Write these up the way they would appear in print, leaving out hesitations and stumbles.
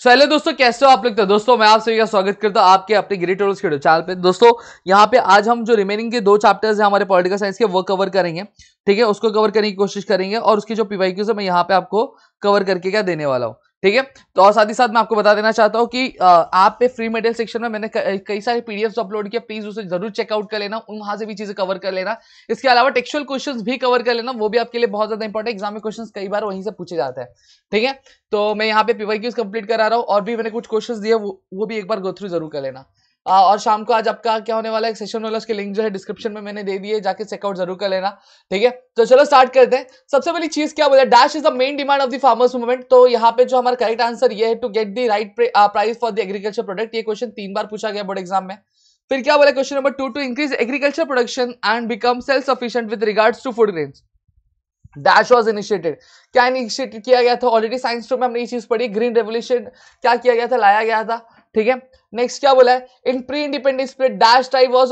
Hello दोस्तों, कैसे हो आप लोग। तो दोस्तों मैं आप सभी का स्वागत करता हूं आपके अपने ग्रेट रूल्स के चैनल पे। दोस्तों यहाँ पे आज हम जो रिमेनिंग के 2 चैप्टर्स हैं हमारे पॉलिटिकल साइंस के, वो कवर करेंगे। ठीक है, उसको कवर करने की कोशिश करेंगे और उसकी जो पीवाईक्यूज है मैं यहाँ पे आपको कवर करके क्या देने वाला हूँ। ठीक है, तो और साथ ही साथ मैं आपको बता देना चाहता हूँ कि आप पे फ्री मटेरियल सेक्शन में मैंने कई सारे पीडीएफ्स अपलोड किया, प्लीज उसे जरूर चेकआउट कर लेना, वहां से भी चीजें कवर कर लेना। इसके अलावा टेक्सुअल क्वेश्चंस भी कवर कर लेना, वो भी आपके लिए बहुत ज्यादा इंपॉर्टेंट, एग्जाम में क्वेश्चंस कई बार वहीं से पूछे जाते हैं। ठीक है, तो मैं यहाँ पे पीवाईक्यूज कंप्लीट करा रहा हूँ और भी मैंने कुछ क्वेश्चंस दिए, वो भी एक बार गो थ्रू जरूर कर लेना। और शाम को आज आपका क्या होने वाला है, सेशन वाला, उसके लिंक जो है डिस्क्रिप्शन में मैंने दे दिए, जाके चेकआउट जरूर कर लेना। ठीक है, तो चलो स्टार्ट करते हैं। सबसे पहली चीज क्या बोला, dash is the main demand of the farmers movement. तो यहाँ पे जो हमारा करेक्ट आंसर ये है, to get the right price for the agriculture product. ये क्वेश्चन 3 बार पूछा गया बोर्ड एग्जाम में। फिर क्या बोला question number 2, to increase agriculture production and become self sufficient with regards to food grains. Dash was initiated, क्या इनिशिएट किया गया था। ऑलरेडी साइंस में हमने ये चीज पढ़ी, ग्रीन रेवोल्यूशन क्या किया गया था, लाया गया था। ठीक है, नेक्स्ट क्या बोला है, in pre independence period dash tribe was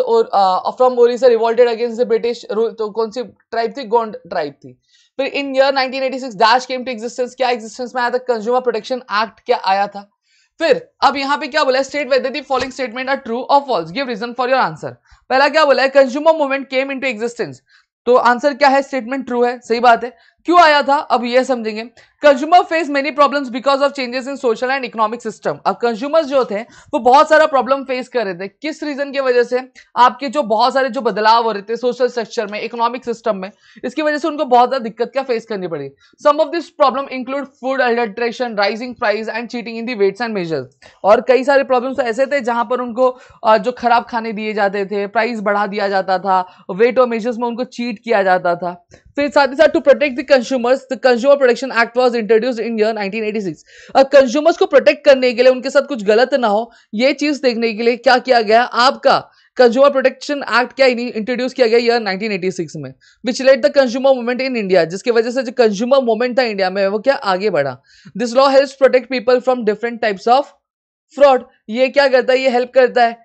from Orissa revolted against the British rule. तो कौन सी ट्राइब थी, गोंड ट्राइब थी। फिर in year 1986 dash came to existence, क्या एग्जिस्टेंस में आया था, कंज्यूमर प्रोटेक्शन एक्ट क्या आया था। फिर अब यहाँ पे क्या बोला है, state whether the following statement are true और false, give reason for your answer. पहला क्या बोला है, consumer movement came into existence. तो आंसर क्या है, स्टेटमेंट ट्रू है, सही बात है। क्यों आया था, अब ये समझेंगे। Consumer face many problems because of changes in social and economic system. अब कंज्यूमर्स जो थे वो बहुत सारा प्रॉब्लम फेस कर रहे थे, किस रीजन की वजह से, आपके जो बहुत सारे जो बदलाव हो रहे थे सोशल स्ट्रक्चर में, इकोनॉमिक सिस्टम में, इसकी वजह से उनको बहुत ज्यादा दिक्कत क्या फेस करनी पड़ी। Some of this problem include food adulteration, rising price and cheating in the weights and measures. और कई सारे प्रॉब्लम्स ऐसे थे जहां पर उनको जो खराब खाने दिए जाते थे, प्राइस बढ़ा दिया जाता था, वेट और मेजर्स में उनको चीट किया जाता था। फिर साथ ही साथ to protect the consumers, the consumer protection act was introduced in year 1986। अब कंज्यूमर्स को प्रोटेक्ट करने के लिए, उनके साथ कुछ गलत ना हो, ये चीज देखने के लिए क्या किया गया, आपका कंज्यूमर प्रोटेक्शन एक्ट क्या इंट्रोड्यूस किया गया ईयर 1986 में, विच lead the consumer movement in India, जिसकी वजह से जो कंज्यूमर मूवमेंट था इंडिया में वो क्या आगे बढ़ा। This law helps protect people from different types of fraud. ये क्या करता है, ये हेल्प करता है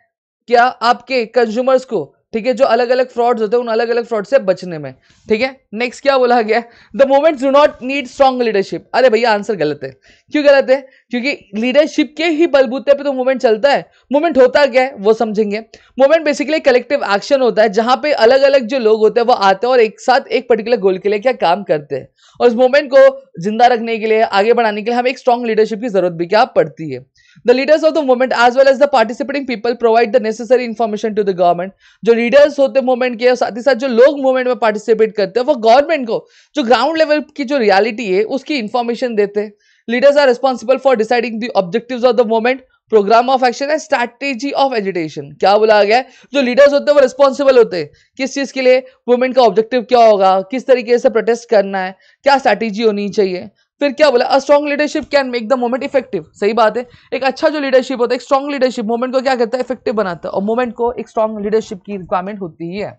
क्या आपके कंज्यूमर्स को, ठीक है, जो अलग अलग फ्रॉड्स होते हैं उन अलग अलग फ्रॉड से बचने में। ठीक है, नेक्स्ट क्या बोला गया, the movements do not need strong leadership. अरे भैया आंसर गलत है। क्यों गलत है, क्योंकि लीडरशिप के ही बलबूते पे तो मूवमेंट चलता है। मूवमेंट होता क्या है वो समझेंगे। मूवमेंट बेसिकली कलेक्टिव एक्शन होता है, जहां पे अलग अलग जो लोग होते हैं वो आते हैं और एक साथ एक पर्टिकुलर गोल के लिए क्या काम करते हैं। और इस मूवमेंट को जिंदा रखने के लिए, आगे बढ़ाने के लिए हमें एक स्ट्रॉन्ग लीडरशिप की जरूरत भी क्या पड़ती है। The leaders of the movement as well as the participating people provide the necessary information to the government। जो लीडर्स होते हैं मूवमेंट के, साथ ही साथ जो लोग मूवमेंट में पार्टिसिपेट करते हैं वो गवर्नमेंट को जो ग्राउंड लेवल की जो रियलिटी है उसकी इंफॉर्मेशन देते हैं। Leaders are responsible for deciding the objectives of the movement, programme of action and strategy of agitation. क्या बोला गया है, जो लीडर्स होते हैं वो रिस्पॉन्सिबल होते हैं किस चीज के लिए, मूवमेंट का ऑब्जेक्टिव क्या होगा, किस तरीके से प्रोटेस्ट करना है, क्या स्ट्रैटेजी होनी चाहिए। फिर क्या बोला, a strong leadership can make the movement effective. सही बात है, एक अच्छा जो लीडरशिप होता है, एक स्ट्रॉन्ग लीडरशिप मूवमेंट को क्या करता है, इफेक्टिव बनाता है, और मूवमेंट को एक स्ट्रॉन्ग लीडरशिप की रिक्वायरमेंट होती ही है।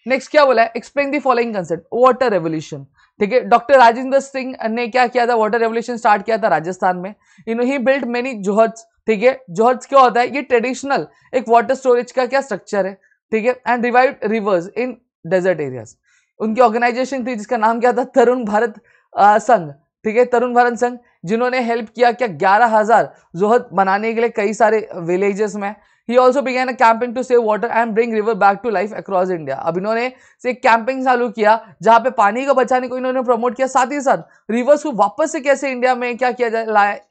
नेक्स्ट क्या बोला है, explain the following concept, water revolution. ठीक है, डॉक्टर राजेंद्र सिंह ने क्या किया था, वाटर रेवोल्यूशन स्टार्ट किया था राजस्थान में। ही बिल्ट मेनी जोहर्स। ठीक है, जोहर्स क्या होता है, ये ट्रेडिशनल एक वाटर स्टोरेज का क्या स्ट्रक्चर है। ठीक है, and revived rivers in desert areas. उनकी ऑर्गेनाइजेशन थी जिसका नाम क्या था, तरुण भारत संघ। ठीक है, तरुण भारत संघ, जिन्होंने हेल्प किया क्या 11,000 जोहर बनाने के लिए कई सारे विलेजेस में। He also began a campaign to save water and bring river back to life across India। अब इन्होंने से कैंपिंग चालू किया जहां पे पानी को बचाने को इन्होंने प्रमोट किया, साथ ही साथ रिवर्स को वापस से कैसे इंडिया में क्या किया जाए,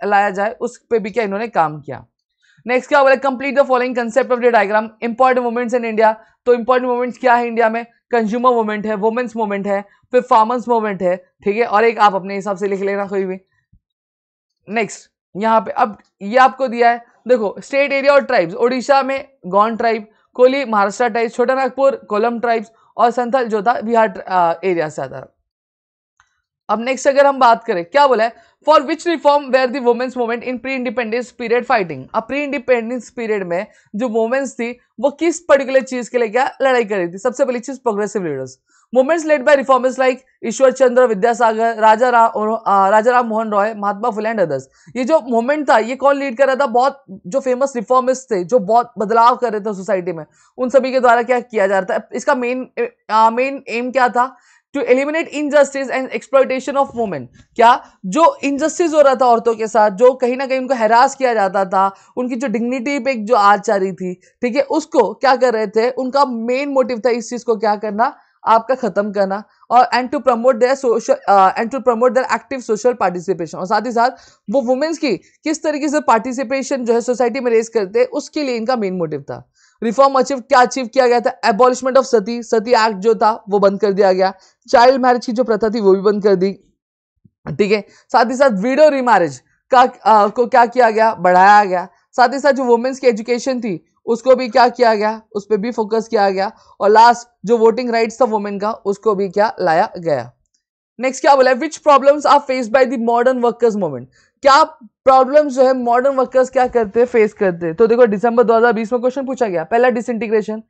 लाया जाए, उस पे भी क्या इन्होंने काम किया। नेक्स्ट क्या बोला, complete the following concept of the diagram, important movements in India. तो इंपॉर्टेंट मूवमेंट्स क्या है इंडिया में, कंज्यूमर मूवमेंट है, वुमेन्स मूवमेंट है, फिर फार्मर्स मूवमेंट है। ठीक है, और एक आप अपने हिसाब से लिख लेना कोई भी। नेक्स्ट यहाँ पे अब ये आपको दिया है, देखो स्टेट एरिया और ट्राइब्स, ओडिशा में गौंड ट्राइब, कोली महाराष्ट्र ट्राइब, छोटा नागपुर कोलम ट्राइब्स, और संथाल जो था बिहार एरिया से आता है। अब नेक्स्ट अगर हम बात करें, क्या बोला है, for which reform were the women's movement in pre independence period fighting. अब प्री इंडिपेंडेंस पीरियड में जो वुमेन्स थी वो किस पर्टिकुलर चीज के लिए क्या लड़ाई कर रही थी। सबसे पहली चीज, progressive leaders, movements led by reformers like Ishwar Chandra Vidyasagar, Raja Ram Mohan Roy, Mahatma Phule and others. ये जो मूवमेंट था ये कौन लीड कर रहा था, बहुत जो फेमस रिफॉर्मिस्ट थे जो बहुत बदलाव कर रहे थे सोसाइटी में, उन सभी के द्वारा क्या किया जा रहा था। इसका मेन एम क्या था to eliminate injustice and exploitation of women. क्या जो इनजस्टिस हो रहा था औरतों के साथ, जो कहीं ना कहीं उनको हैरास किया जाता था, उनकी जो डिग्निटी पे जो आँच आ रही थी, ठीक है, उसको क्या कर रहे थे, उनका मेन मोटिव था इस चीज को क्या करना, आपका खत्म करना, और and to promote their social and to promote their active social participation, और साथ ही साथ वो वुमेन्स की किस तरीके से पार्टिसिपेशन जो है सोसाइटी में रेज करते हैं, उसके लिए इनका मेन मोटिव था। रिफॉर्म अचीव किया गया था, एबॉलिशमेंट ऑफ सती एक्ट जो था वो बंद कर दिया गया, चाइल्ड मैरिज की जो प्रथा थी वो भी बंद कर दी, ठीक है। साथ ही साथ विडो रीमैरिज का को क्या किया गया, बढ़ाया गया। साथ ही साथ जो वुमेन्स की एजुकेशन थी उसको भी क्या किया गया, उस पर भी फोकस किया गया, और लास्ट जो वोटिंग राइट्स था वुमेन का उसको भी क्या लाया गया। नेक्स्ट क्या बोला है, which problems are faced by the modern workers movement. क्या प्रॉब्लम्स जो है मॉडर्न वर्कर्स क्या करते हैं, फेस करते हैं। तो देखो दिसंबर 2020 में क्वेश्चन पूछा गया, पहला डिसइंटीग्रेशन,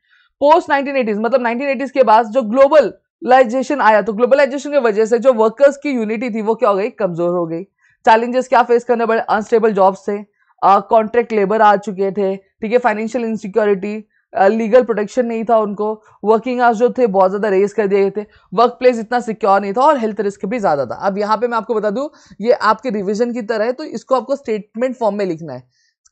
पोस्ट 1980s मतलब 1980s के बाद जो ग्लोबलाइजेशन आया, तो ग्लोबलाइजेशन की वजह से जो वर्कर्स की यूनिटी थी वो क्या हो गई, कमजोर हो गई। चैलेंजेस क्या फेस करने पड़े, अनस्टेबल जॉब्स थे, कॉन्ट्रैक्ट लेबर आ चुके थे, ठीक है, फाइनेंशियल इनसिक्योरिटी, लीगल प्रोटेक्शन नहीं था उनको, वर्किंग आवर्स जो थे बहुत ज्यादा रेस कर दिए थे, वर्क प्लेस इतना सिक्योर नहीं था, और हेल्थ रिस्क भी ज्यादा था। अब यहाँ पे मैं आपको बता दूं, ये आपके रिवीजन की तरह है, तो इसको आपको स्टेटमेंट फॉर्म में लिखना है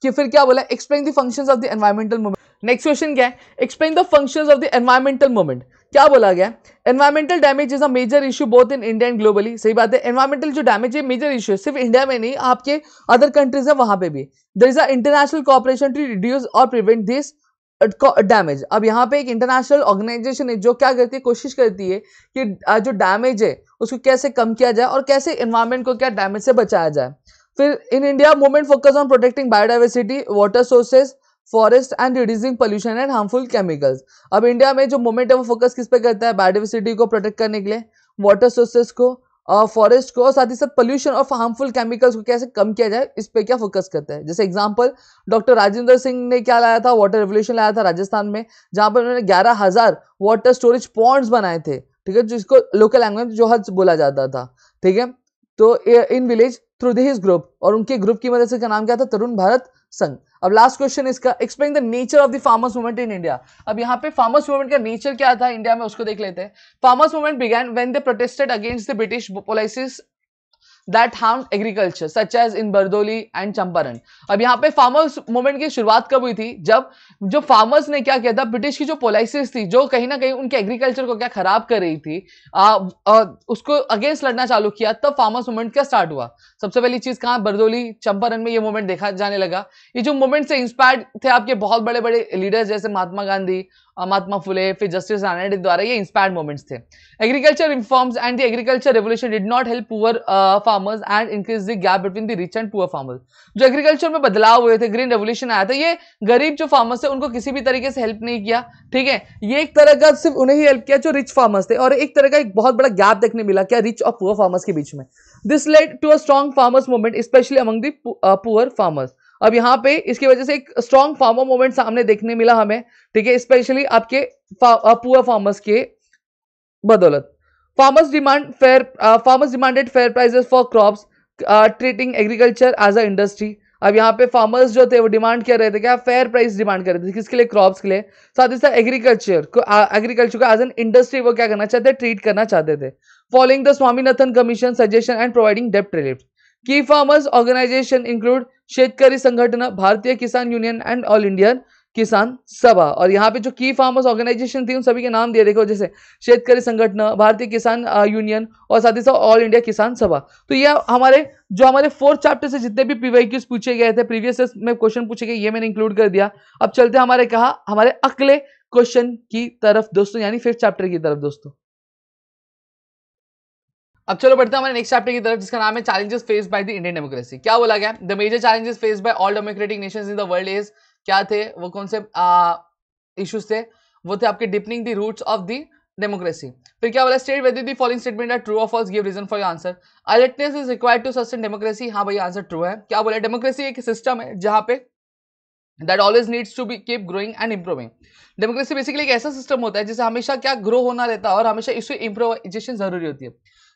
कि फिर क्या बोला, explain the functions of the environmental movement. Next question क्या है, explain the functions of the environmental movement. क्या बोला गया, environmental damage is a major issue both in India and globally. सही बात है, एनवायरमेंटल जो डैमेज है मेजर इशू है, सिर्फ इंडिया में नहीं, आपके अदर कंट्रीज है वहां पे भी। There is a international cooperation to reduce और प्रिवेंट दिस डैमेज। अब यहाँ पे एक इंटरनेशनल ऑर्गेनाइजेशन है जो क्या करती है, कोशिश करती है कि जो डैमेज है उसको कैसे कम किया जाए और कैसे एनवायरमेंट को क्या डैमेज से बचाया जाए। फिर in India movement focus on protecting biodiversity, water sources, forest and reducing pollution and harmful chemicals. अब इंडिया में जो मूवमेंट है वो फोकस किस पे करता है, बायोडाइवर्सिटी को प्रोटेक्ट करने के लिए, वाटर सोर्सेज को, फॉरेस्ट को, और साथ ही साथ पोल्यूशन और हार्मफुल केमिकल्स को कैसे कम किया जाए, इस पे क्या फोकस करता है। जैसे एग्जांपल डॉक्टर राजेंद्र सिंह ने क्या लाया था, वाटर रेवोल्यूशन लाया था राजस्थान में, जहां पर उन्होंने 11,000 वाटर स्टोरेज पॉन्ड्स बनाए थे, ठीक है, जिसको लोकल लैंग्वेज जोहद बोला जाता था, ठीक है। तो in village through this group, और उनके ग्रुप की मदद से का नाम क्या था, तरुण भारत संघ। अब लास्ट क्वेश्चन इसका, explain the nature of the farmers movement in India. अब यहाँ पे फार्मर्स मूवमेंट का नेचर क्या था इंडिया में, उसको देख लेते हैं। Farmers movement began when they protested against the British policies that harmed agriculture such as in Bardoli and Champaran. अब यहाँ पे फार्मर्स मूवमेंट की शुरुआत कब हुई थी, जब जो फार्मर्स ने क्या किया था, ब्रिटिश की जो पॉलिसीज थी जो कहीं ना कहीं उनके एग्रीकल्चर को क्या खराब कर रही थी, उसको अगेंस्ट लड़ना चालू किया, तब फार्मर्स मूवमेंट क्या स्टार्ट हुआ। सबसे पहली चीज कहाँ, बरदोली चंपारण में ये मूवमेंट देखा जाने लगा। ये जो मूवमेंट से इंस्पायर्ड थे आपके बहुत बड़े बड़े लीडर्स जैसे महात्मा गांधी, महात्मा फुले, फिर जस्टिस राणा द्वारा, ये इंस्पायर्ड मोमेंट्स थे। Agriculture reforms and the agriculture revolution did not help poor farmers and increase the gap between the rich and poor farmers. जो एग्रीकल्चर में बदलाव हुए थे, ग्रीन रेवोल्यूशन आया था, ये गरीब जो फार्मर्स थे उनको किसी भी तरीके से हेल्प नहीं किया, ठीक है। ये एक तरह का सिर्फ उन्हें ही हेल्प किया जो रिच फार्मर्स थे, और एक तरह का एक बहुत बड़ा गैप देखने मिला क्या, रिच और पुअर फार्मर्स के बीच में। This led to a strong farmers movement specially among the poor farmers. अब यहाँ पे इसकी वजह से एक स्ट्रॉन्ग फार्मर मूवमेंट सामने देखने मिला हमें, ठीक है, स्पेशली आपके पुअर फार्मर्स के बदौलत। Farmers demanded fair prices for crops, treating agriculture as a industry. अब यहाँ पे फार्मर्स जो थे वो डिमांड कर रहे थे क्या, फेयर प्राइस डिमांड कर रहे थे, किसके लिए, क्रॉप्स के लिए। साथ ही साथ एग्रीकल्चर को एज एन इंडस्ट्री वो क्या करना चाहते, ट्रीट करना चाहते थे। Following the Swaminathan commission suggestion and providing डेप्ट रिलीफ। की farmers organisation include Shetkari Sangathan, भारतीय किसान यूनियन एंड ऑल इंडियन किसान सभा। और यहाँ पे जो की फार्मर्स ऑर्गेनाइजेशन थी उन सभी के नाम दिए, देखो, जैसे शेतकरी संगठन, भारतीय किसान यूनियन, और साथ ही साथ ऑल इंडिया किसान सभा। तो ये हमारे 4th चैप्टर से जितने भी पीवाईक्यूज पूछे गए थे, प्रीवियस में क्वेश्चन पूछे गए, ये मैंने इंक्लूड कर दिया। अब चलते हमारे अगले क्वेश्चन की तरफ दोस्तों, यानी 5th चैप्टर की तरफ दोस्तों। अब चलो बढ़ते हैं हमारे नेक्स्ट चैप्टर की तरफ, जिसका नाम है challenges faced by the Indian democracy. क्या बोला गया, the major challenges faced by all democratic nations in the world is, क्या थे वो, कौन से इश्यूज थे, वो थे आपके deepening the roots of the democracy. फिर क्या बोला, state whether the following statement are true और false, give reason for your answer. Alertness is required to sustain democracy, हाँ भैया आंसर ट्रू है। क्या बोला, डेमोक्रेसी एक सिस्टम है जहां पे that always needs to be keep growing and improving. Democracy basically एक ऐसा सिस्टम होता है जिसे हमेशा क्या ग्रो होना रहता है और हमेशा इससे इंप्रोवाइजेशन जरूरी होती है।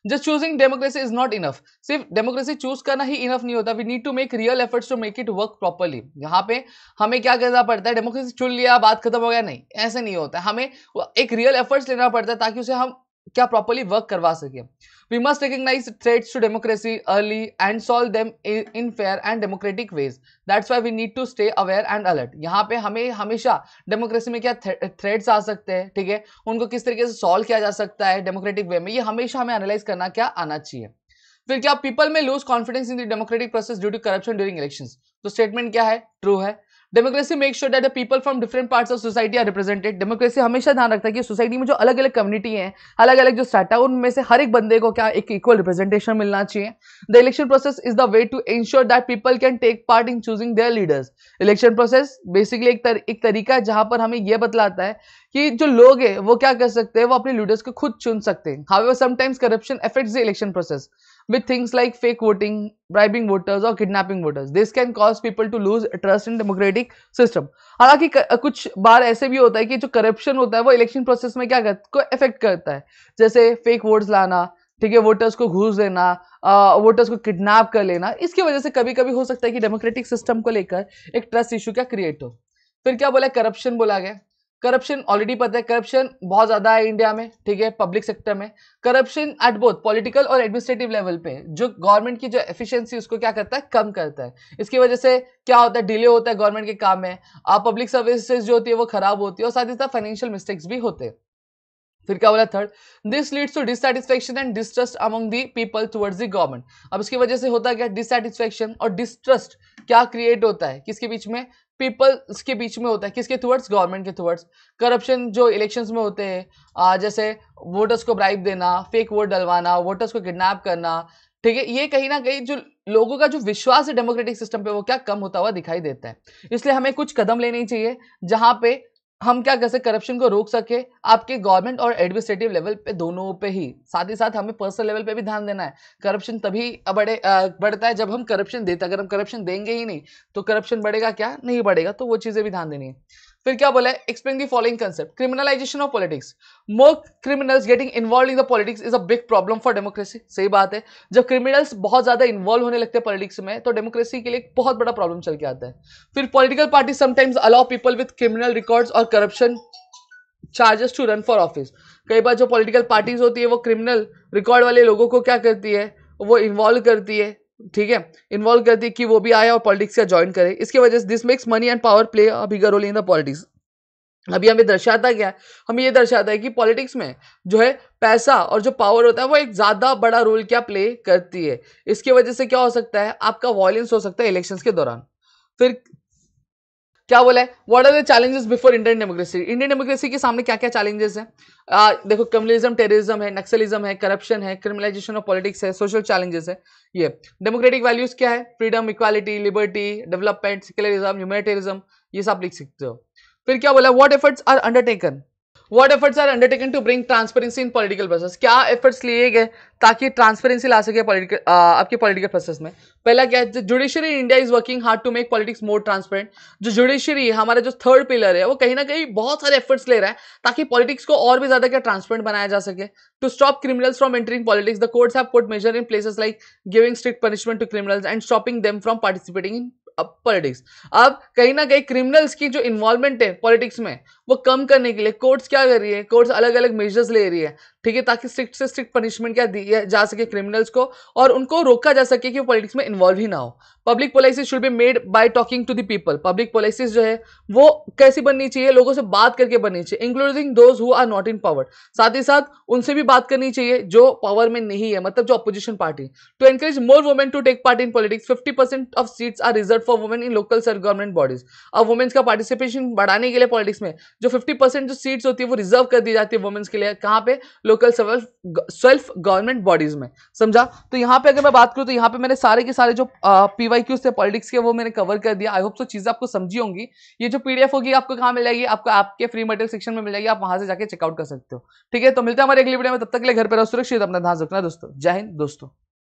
Just choosing democracy is not enough, सिर्फ डेमोक्रेसी चूज करना ही इनफ नहीं होता, we need to make real efforts to make it work properly. यहाँ पे हमें क्या करना पड़ता है, डेमोक्रेसी चुन लिया बात खत्म हो गया, नहीं, ऐसे नहीं होता है, हमें एक रियल एफर्ट्स लेना पड़ता है ताकि उसे हम क्या प्रॉपर्ली वर्क करवा सके। We must recognise threats to democracy early and solve them in fair and democratic ways, that's why we need to stay aware and alert. यहाँ पे हमें हमेशा डेमोक्रेसी में क्या थ्रेट्स आ सकते हैं, ठीक है, उनको किस तरीके से सॉल्व किया जा सकता है डेमोक्रेटिक वे में, ये हमेशा हमें एनालाइज करना क्या आना चाहिए। फिर क्या people may lose confidence in the democratic process due to corruption during elections, तो स्टेटमेंट क्या है, ट्रू है। Democracy make sure that the people from different parts of society are represented, democracy हमेशा ध्यान रखता है कि सोसाइटी में जो अलग अलग कम्युनिटी है, अलग अलग जो स्ट्रेटा, उनमें से हर एक बंदे को क्या एक इक्वल रिप्रेजेंटेशन मिलना चाहिए। The election process is the way to ensure that people can take part in choosing their leaders. Election process basically एक तरीका है जहां पर हमें यह बतलाता है कि जो लोग हैं वो क्या कर सकते हैं, वो अपने लीडर्स को खुद चुन सकते हैं। However sometimes corruption affects the election process with things like fake voting, bribing voters or kidnapping voters. This can cause people to lose trust in democratic system. हालांकि कुछ बार ऐसे भी होता है कि जो करप्शन होता है वो इलेक्शन प्रोसेस में क्या को इफेक्ट करता है, जैसे फेक वोट्स लाना, ठीक है, वोटर्स को घूस देना, वोटर्स को किडनैप कर लेना। इसकी वजह से कभी कभी हो सकता है कि डेमोक्रेटिक सिस्टम को लेकर एक ट्रस्ट इशू क्या क्रिएट हो। फिर क्या बोला, करप्शन बोला गया। करप्शन ऑलरेडी पता है, करप्शन बहुत ज्यादा है इंडिया में, ठीक है, पब्लिक सेक्टर में। करप्शन एट बोथ पॉलिटिकल और एडमिनिस्ट्रेटिव लेवल पे जो गवर्नमेंट की जो एफिशिएंसी उसको क्या करता है, कम करता है। इसकी वजह से क्या होता है, डिले होता है गवर्नमेंट के काम में, पब्लिक सर्विसेज जो होती है वो खराब होती है, और साथ ही साथ फाइनेंशियल मिस्टेक्स भी होते हैं। फिर क्या बोला, third, this leads to dissatisfaction and distrust among the people towards the government. अब इसकी वजह से होता क्या, डिससैटिस्फैक्शन और डिस्ट्रस्ट क्या क्रिएट होता है, किसके बीच में, पीपल्स के बीच में होता है, किसके टुवर्ड्स, गवर्नमेंट के टुवर्ड्स। करप्शन जो इलेक्शंस में होते हैं, जैसे वोटर्स को ब्राइब देना, फेक वोट डलवाना, वोटर्स को किडनैप करना, ठीक है, ये कहीं ना कहीं जो लोगों का जो विश्वास है डेमोक्रेटिक सिस्टम पे वो क्या कम होता हुआ दिखाई देता है। इसलिए हमें कुछ कदम लेने चाहिए जहां पे हम क्या कर सकते, करप्शन को रोक सके, आपके गवर्नमेंट और एडमिनिस्ट्रेटिव लेवल पे, दोनों पे ही। साथ ही साथ हमें पर्सनल लेवल पे भी ध्यान देना है। करप्शन तभी बढ़ता है जब हम करप्शन देते हैं, अगर हम करप्शन देंगे ही नहीं तो करप्शन बढ़ेगा क्या, नहीं बढ़ेगा, तो वो चीजें भी ध्यान देनी है। फिर क्या बोला है, explain the following concept, criminalisation of politics, more criminals getting involve in the politics is a big problem for democracy. सही बात है, जब क्रिमिनल्स बहुत ज्यादा इन्वॉल्व होने लगते हैं पॉलिटिक्स में तो डेमोक्रेसी के लिए एक बहुत बड़ा प्रॉब्लम चल के आता है। फिर political party sometimes allow people with criminal records और corruption charges to run for office. कई बार जो पॉलिटिकल पार्टीज होती है वो क्रिमिनल रिकॉर्ड वाले लोगों को क्या करती है, वो इन्वॉल्व करती है, ठीक है, इन्वॉल्व करती है कि वो भी आए और पॉलिटिक्स का ज्वाइन करे। इसकी वजह से this makes money and power play a bigger role in the politics. अभी हमें दर्शाता क्या है, हमें ये दर्शाता है कि पॉलिटिक्स में जो है पैसा और जो पावर होता है वो एक ज्यादा बड़ा रोल क्या प्ले करती है। इसकी वजह से क्या हो सकता है, आपका वॉयलेंस हो सकता है इलेक्शंस के दौरान। फिर क्या बोला है, what are the challenges before Indian democracy. Indian democracy के सामने क्या क्या चैलेंजेस हैं, देखो, कम्युनलिज्म, टेररिज्म है, नक्सलिज्म है, करप्शन है, क्रिमिनलाइजेशन ऑफ पॉलिटिक्स है, सोशल चैलेंजेस है। ये डेमोक्रेटिक वैल्यूज क्या है, freedom, equality, liberty, development, secularism, humanitarianism, ये सब लिख सकते हो। फिर क्या बोला, what efforts are undertaken, What efforts are undertaken to bring transparency in political process? क्या efforts लिए गए ताकि ट्रांसपेरेंसी ला सके आपके पॉलिटिकल प्रोसेस में। पहला क्या है, judiciary in India is working hard to make politics more transparent. जो जुडिशरी है, हमारा जो थर्ड पिलर है, वो कहीं ना कहीं बहुत सारे एफर्ट्स ले रहा है ताकि पॉलिटिक्स को और भी ज्यादा क्या ट्रांसपेरेंट बनाया जा सके। To stop criminals from entering politics, the courts have put measure in places like giving strict punishment to criminals and stopping them from participating in politics. अब कहीं ना कहीं क्रिमिनल्स की जो इन्वॉल्वमेंट है पॉलिटिक्स में वो कम करने के लिए कोर्ट्स क्या कर रही है, कोर्ट्स अलग अलग मेजर्स ले रही है, ठीक है, ताकि स्ट्रिक्ट से स्ट्रिक्ट पनिशमेंट क्या दी जा सके क्रिमिनल्स को और उनको रोका जा सके कि वो पॉलिटिक्स में इन्वॉल्व ही ना हो। Public policies should be made by talking to the people. Public policies जो है वो कैसी बननी चाहिए, लोगों से बात करके बननी चाहिए, including those who are not in power. साथ ही साथ उनसे भी बात करनी चाहिए जो पावर में नहीं है, मतलब जो opposition party. To encourage more women to take part in politics, 50% of seats are reserve for women in local self government bodies. अब वुमेन्स का पार्टिसिपेशन बढ़ाने के लिए पॉलिटिक्स में जो 50% जो सीट्स होती है वो रिजर्व कर दी जाती है वुमेन्स के लिए, कहां पे, लोकल सेल्फ गवर्नमेंट बॉडीज में। समझा। तो यहाँ पे अगर मैं बात करूं तो यहाँ पे मैंने सारे के सारे जो पीवाईक्यूज थे पॉलिटिक्स के वो मैंने कवर कर दिया। आई होप सो चीजें आपको समझी होंगी। ये जो पीडीएफ होगी आपको कहाँ मिल जाएगी, आपको आपके फ्री मटेरियल सेक्शन में मिल जाएगी, आप वहां से जाके चेकआउट कर सकते हो। ठीक है, तो मिलते हैं हमारे अगली वीडियो में, तब तक के लिए घर पर रहो सुरक्षित, अपना ध्यान रखना दोस्तों। जय हिंद दोस्तों।